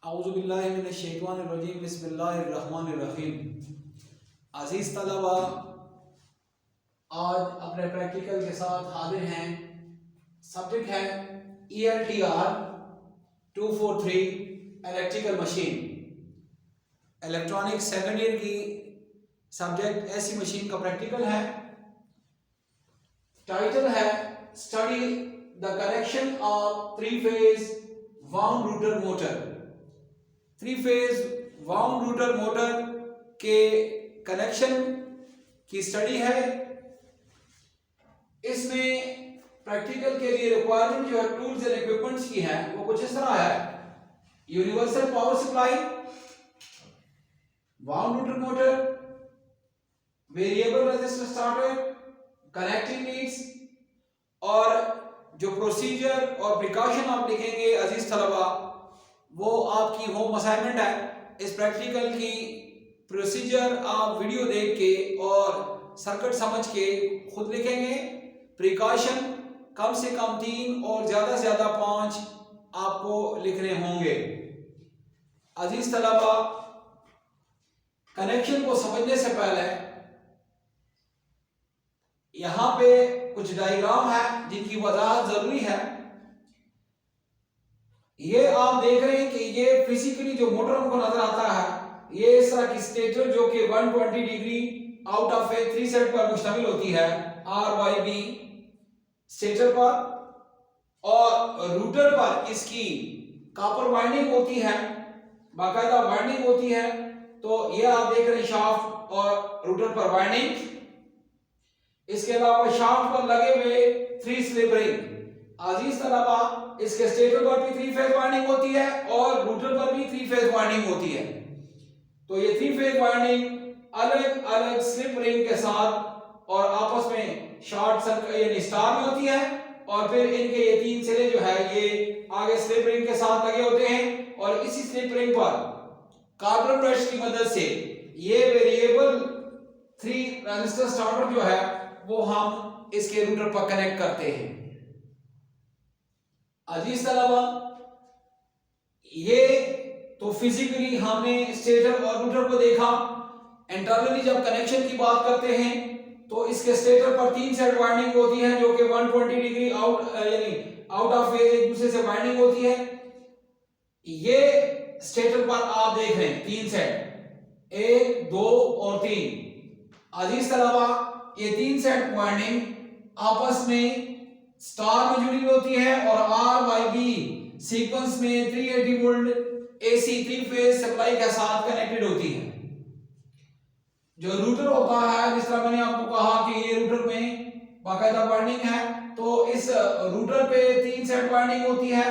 औज़ुबिल्लाहिमिनश्शैतानिर्रजीम बिस्मिल्लाहिर्रहमानिर्रहीम। अज़ीज़ तलबा, आज अपने प्रैक्टिकल के साथ हाजिर हैं। सब्जेक्ट है ELTR 243 electrical machine, electronic second year की सब्जेक्ट ऐसी मशीन का प्रैक्टिकल है। टाइटल है study the connection of three phase wound rotor motor. Three phase wound rotor motor के कनेक्शन की स्टडी है। इसमें प्रैक्टिकल के लिए रिक्वायरमेंट जो है टूल्स एंड इक्विपमेंट्स की है वो कुछ इस तरह है। Universal power supply, wound rotor motor, variable resistor starter, connecting needs और जो प्रोसीजर और प्रिकॉशन आप लिखेंगे अजीज तलबा, वो आपकी होम असाइनमेंट है। इस प्रैक्टिकल की प्रोसीजर आप वीडियो देख के और सर्किट समझ के खुद लिखेंगे। प्रिकॉशन कम से कम 3 और ज़्यादा से ज़्यादा 5 आपको लिखने होंगे। अजीज तलबा, कनेक्शन को समझने से पहले यहां पे कुछ डायग्राम है जिनकी वजाहत जरूरी है। ये आप देख रहे हैं कि ये फिजिकली जो मोटर हमको नजर आता है, ये इस तरह की स्टेटर जो कि 120 degree out of phase 3 set पर मुश्तमिल होती है, RYB स्टेटर पर, और रूटर पर इसकी कॉपर वाइंडिंग होती है, बाकायदा वाइंडिंग होती है। तो ये आप देख रहे हैं शाफ्ट और रूटर पर वाइंडिंग। इसके अलावा शाफ्ट पर लगे हुए 3 स्लिप रिंग। अजीज तलबा, इसके स्टेटर पर भी 3 फेज वाइंडिंग होती है और रूटर पर भी 3 फेज वाइंडिंग होती है। तो ये 3 फेज वाइंडिंग अलग अलग स्लिप रिंग के साथ और आपस में शॉर्ट सर्किट यानी स्टार में होती है, और फिर इनके ये 3 सिरे जो है ये आगे स्लिप रिंग के साथ लगे होते हैं, और इसी स्लिप रिंग पर कार्बन ब्रश की मदद से ये वेरिएबल 3 रेजिस्टर स्टार्टर जो है वो हम इसके रूटर पर कनेक्ट करते हैं। अजीज तलबा, ये तो फिजिकली हमने स्टेटर और रूटर को देखा। इंटरनली जब कनेक्शन की बात करते हैं तो इसके स्टेटर पर 3 सेट वाइंडिंग होती है जो कि 120 डिग्री आउट यानी आउट ऑफ फेज एक दूसरे से वाइंडिंग होती है। ये स्टेटर पर आप देख रहे हैं 3 सेट, 1 2 और 3। अजीज तलबा, ये 3 सेट वाइंडिंग आपस में स्टार में जुड़ी होती है और RYB सीक्वेंस में 380 वोल्ट AC 3 फेज सप्लाई के साथ कनेक्टेड होती है। जो रूटर होता है, जिस तरह मैंने आपको कहा कि ये रूटर में बाकायदा वाइंडिंग है, तो इस रूटर पे 3 सेट वाइंडिंग होती है।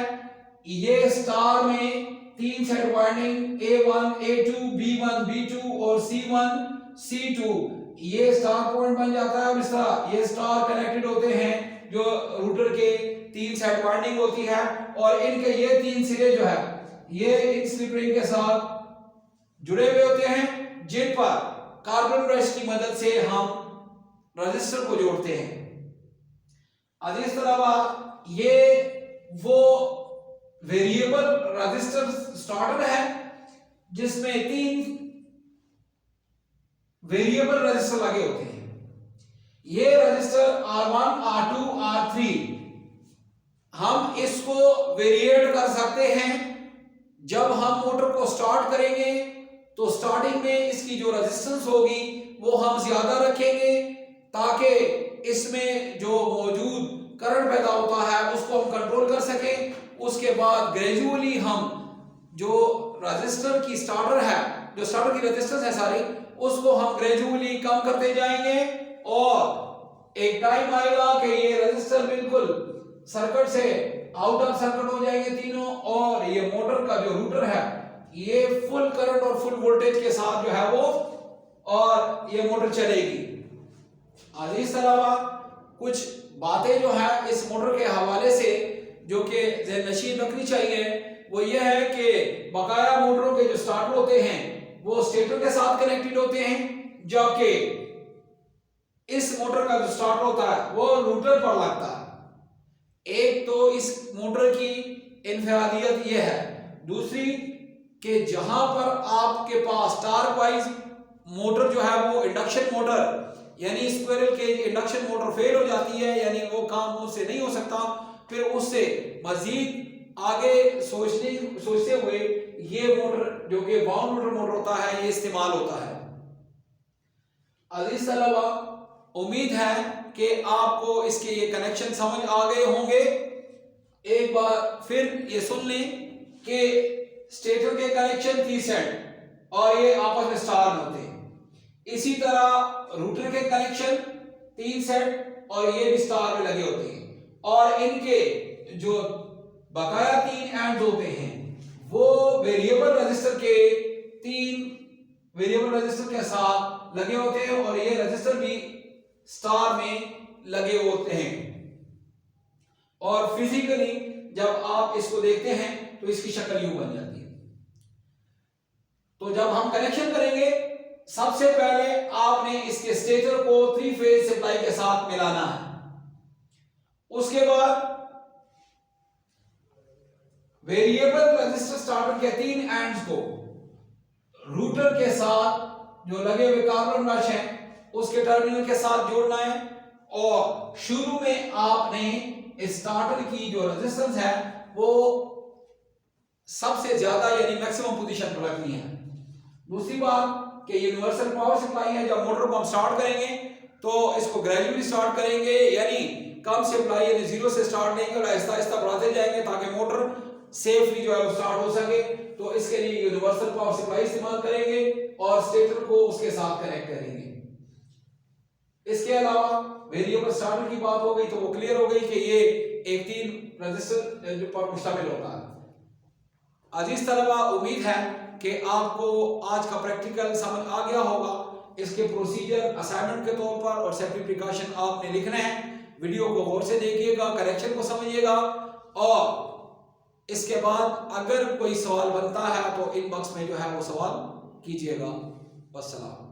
ये स्टार में 3 set winding A1 A2 B1 B2 और C1 C2 ये स्टार पॉइंट बन जाता है। और इस तरह ये स्टार कनेक्टेड होते हैं जो रूटर के 3 सेट वाइंडिंग होती है, और इनके ये 3 सिरे जो है ये इन स्लिप रिंग के साथ जुड़े हुए होते हैं, जिन पर कार्बन ब्रश की मदद से हम रजिस्टर को जोड़ते हैं। अजीज तलबा, ये वो वेरिएबल रजिस्टर स्टार्टर है जिसमें 3 वेरिएबल रजिस्टर लगे होते हैं। ये रजिस्टर R1 R2 R3 हम इसको वेरिएट कर सकते हैं। जब हम मोटर को स्टार्ट करेंगे तो स्टार्टिंग में इसकी जो रेजिस्टेंस होगी वो हम ज्यादा रखेंगे ताकि इसमें जो मौजूद करंट पैदा होता है उसको हम कंट्रोल कर सकें। उसके बाद ग्रेजुअली हम जो रजिस्टर की स्टार्टर है, जो स्टार्टर की रेजिस्टेंस है सारी, उसको हम ग्रेजुअली कम करते जाएंगे और एक टाइम आएगा कि ये रजिस्टर बिल्कुल सर्किट से आउट ऑफ सर्किट हो जाएंगे तीनों, और ये मोटर का जो रूटर है ये फुल करंट और फुल वोल्टेज के साथ जो है वो और ये मोटर चलेगी। अजीज तलबा, कुछ बातें जो है इस मोटर के हवाले से जो कि ज़हन-नशीन रखनी चाहिए वो ये है कि बकाया मोटरों के जो स्टार्टर होते हैं वो स्टेटर के साथ कनेक्टेड होते हैं, जबकि इस मोटर का जो स्टार्टर होता है वो रूटर पर लगता है। एक तो इस मोटर की इनफरादियत ये है, दूसरी कि जहां पर आपके पास टार्क वाइज मोटर जो है वो इंडक्शन मोटर यानी squirrel cage induction motor fail हो जाती है, यानी वो काम उससे नहीं हो सकता, फिर उससे मजीद आगे सोचते हुए ये मोटर जो कि बाउंड मोटर होता है ये इस्तेमाल होता है। अजीज तलबा, उम्मीद है कि आपको इसके ये कनेक्शन समझ आ गए होंगे। एक बार फिर ये सुन लें कि स्टेटर के कनेक्शन 3 सेट और ये आपस में स्टार में होते हैं। इसी तरह रूटर के कनेक्शन 3 सेट और ये भी स्टार में लगे होते हैं, और इनके जो बकाया 3 एंड्स होते हैं वो वेरिएबल रजिस्टर के 3 वेरिएबल रजिस्टर के साथ लगे होते हैं, और ये रजिस्टर भी स्टार में लगे होते हैं। और फिजिकली जब आप इसको देखते हैं तो इसकी शक्ल यूं बन जाती है। तो जब हम कनेक्शन करेंगे, सबसे पहले आपने इसके स्टेटर को 3 फेज सप्लाई के साथ मिलाना है। उसके बाद वेरिएबल रजिस्टर स्टार्टर के 3 एंड्स को रूटर के साथ जो लगे हुए कार्बन ब्रश है उसके टर्मिनल के साथ जोड़ना है, और शुरू में आपने स्टार्टर की जो रेजिस्टेंस है वो सबसे ज्यादा यानी मैक्सिमम पोजीशन पर रखनी है। दूसरी बात कि यूनिवर्सल पावर सप्लाई है, जब मोटर को हम स्टार्ट करेंगे तो इसको ग्रेजुअली स्टार्ट करेंगे, यानी कम सप्लाई यानी 0 से स्टार्ट लेंगे और आहिस्ता आहिस्ता बढ़ाते जाएंगे ताकि मोटर सेफली जो है वो स्टार्ट हो सके। तो इसके लिए यूनिवर्सल पावर सप्लाई इस्तेमाल करेंगे और स्टेटर को उसके साथ कनेक्ट करेंगे। इसके अलावा वेरिएबल स्टार्टर की बात हो गई तो वो क्लियर हो गई कि ये एक 3 रजिस्टर जो पर मुश्तमिल होता है। अजीज तलबा, उम्मीद है कि आपको आज का प्रैक्टिकल समझ आ गया होगा। इसके प्रोसीजर असाइनमेंट के तौर पर और सेफ्टी प्रिकॉशन आपने लिखना है। वीडियो को गौर से देखिएगा, करेक्शन को समझिएगा, और इसके बाद अगर कोई सवाल बनता है तो इनबॉक्स में जो है वो सवाल कीजिएगा। वस्सलाम।